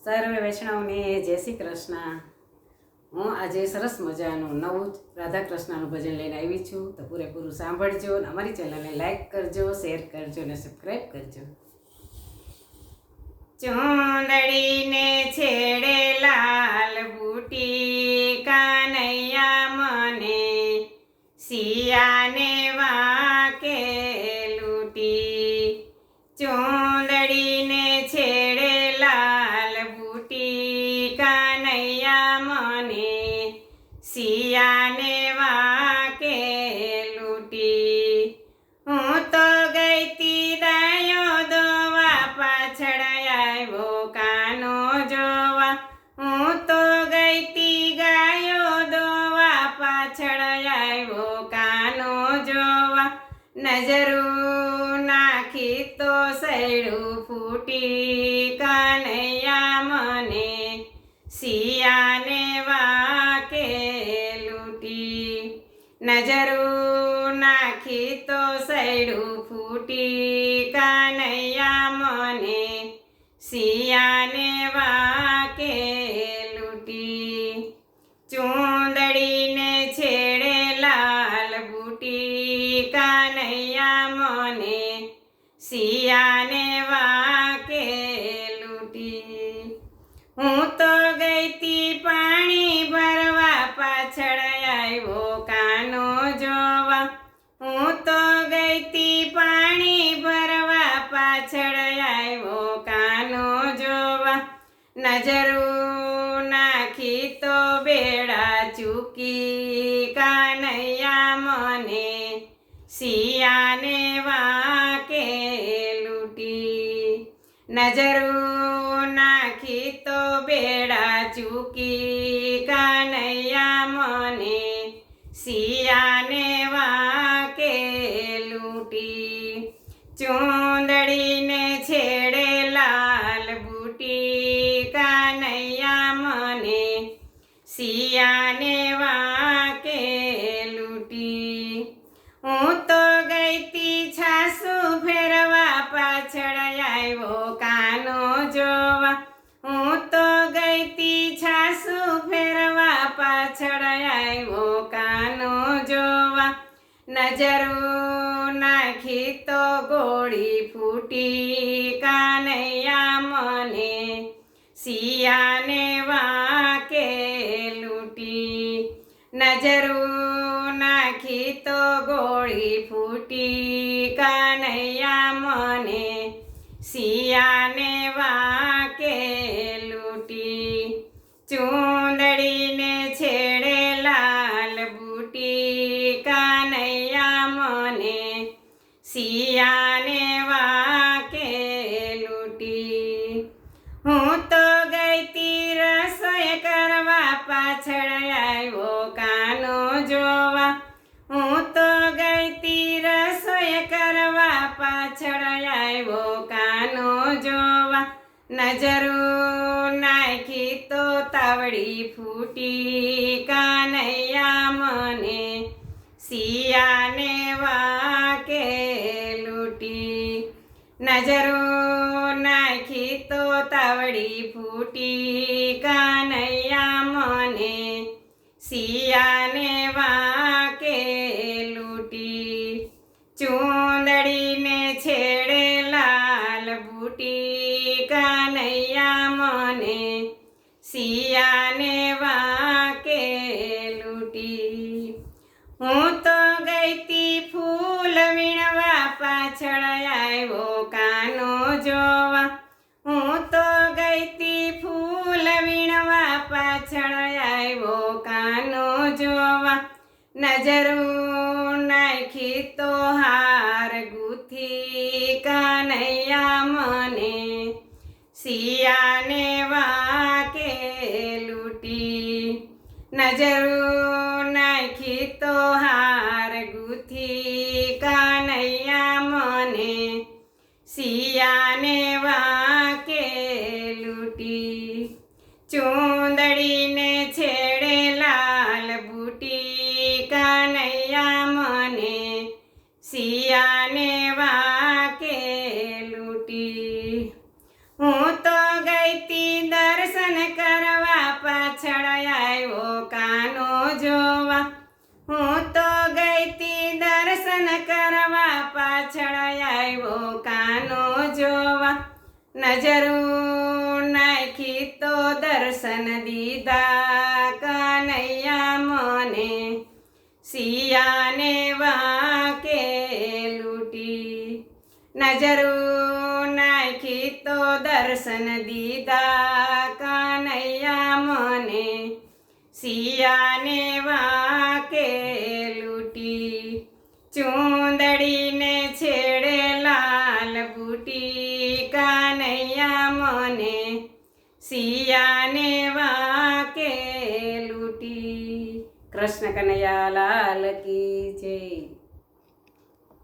સર્વે વૈષ્ણવને જય શ્રી કૃષ્ણ। હું આજે સરસ મજાનું નવું રાધા કૃષ્ણનું ભજન લઈને આવી છું, તો પૂરેપૂરું સાંભળજો અને અમારી ચેનલને લાઈક કરજો, શેર કરજો અને સબસ્ક્રાઈબ કરજો। ચૂંદડીને છેડે લાલ બુટી કાનૈયા મને, સિયાને વાકે લૂટી। ચૂંદડીને છેડે લાલ બુટી કાનૈયા મને, સિયાને વાકે લૂટી। હું તો ગઈ તી દાયો દોવા, પાછળ આવ્યો કાનો જોવા। હું તો ગઈ તી ગાયો દોવા, પાછળ આવ્યો કાનો જોવા। નજરું નાખી તો સૈડું ફૂટી કાનૈયા મને, સિયાને વાકે લૂટી। નજરું નાખી તો સૈડું ફૂટી કાનૈયા મને, સિયાને વાકે લૂટી। ચૂંદડીને છેડે લાલ બુટી કાનૈયા મને, સિયાને વાકે લૂટી। હું તો ગઈ તી પાણી ભરવા, પાછળ આવ્યો કાનો જોવા। હું તો ગઈ તી પાણી ભરવા, પાછળ આવ્યો કાનો જોવા। નજરું નાખી તો બેડા ચૂકી કાનૈયા મને, સિયાને વાકે લૂટી। નજરું નાખી તો બેડા ચૂકી કાનૈયા મને, સિયાને વાકે લૂટી। ચૂંદડીને છેડે લાલ બુટી કાનૈયા મને, સિયાને વાકે લૂટી। હું તો ગઈ તી છાસુ ફેરવા, પાછળ આવ્યો કાનો જોવા। હું તો ગઈ તી છાસુ ફેરવા, પાછળ આવ્યો કાનો જોવા। નજરું નાખી તો ગોળી ફૂટી કાનૈયા મને, સિયાને વાકે લૂટી। નજરું નાખી તો ગોળી ફૂટી કાનૈયા મને, સિયાને વાકે લૂટી। ચૂંદડીને છેડે લાલ બુટી કાનૈયા મને, સિયાને વાકે લૂટી। હું તો ગઈ તી રસોઈ કરવા, પાછળ આવ્યો કાનો જોવા। હું તો ગઈ તી રસોઈ કરવા, પાછળ આવ્યો કાનો જોવા। નજરું નાખી તો તાવડી ફૂટી કાનૈયા મને, સિયાને વાકે લૂટી। નજરું નાખી તો તાવડી ફૂટી કાનૈયા મને, સિયાને વાકે લૂટી। ચૂંદડીને છેડે લાલ બુટી કાનૈયા મને, સિયાને વાકે લૂટી। હું તો ગઈ તી ફૂલ વીણવા, પાછળ આવ્યો કાનો જોવા। હું તો ગઈ તી ફૂલ વીણવા, પાછળ આવ્યો કાનો જોવા। નજરું નાખી તો હાર ગૂંથી કાનૈયા મને, સિયાને વાકે લૂટી। નજરું નાખી તો હાર ગૂંથી કાનૈયા મને, સિયાને વાકે લૂટી। ચૂંદડીને છેડે લાલ બુટી કાનૈયા મને, સિયાને વાકે લૂટી। હું તો ગઈ તી દર નજરું નાખી તો દર્શન દીધા કનૈયા મને સિયાને વાકે લૂટી નજરું નાખી તો દર્શન દીધા કનૈયા મને સિયાને વાકે લૂટી ચૂંદડીને છેડે લાલ બુટી કનૈયા મને સિયાને વાકે લૂટી. કૃષ્ણ કનૈયા લાલ કી જય.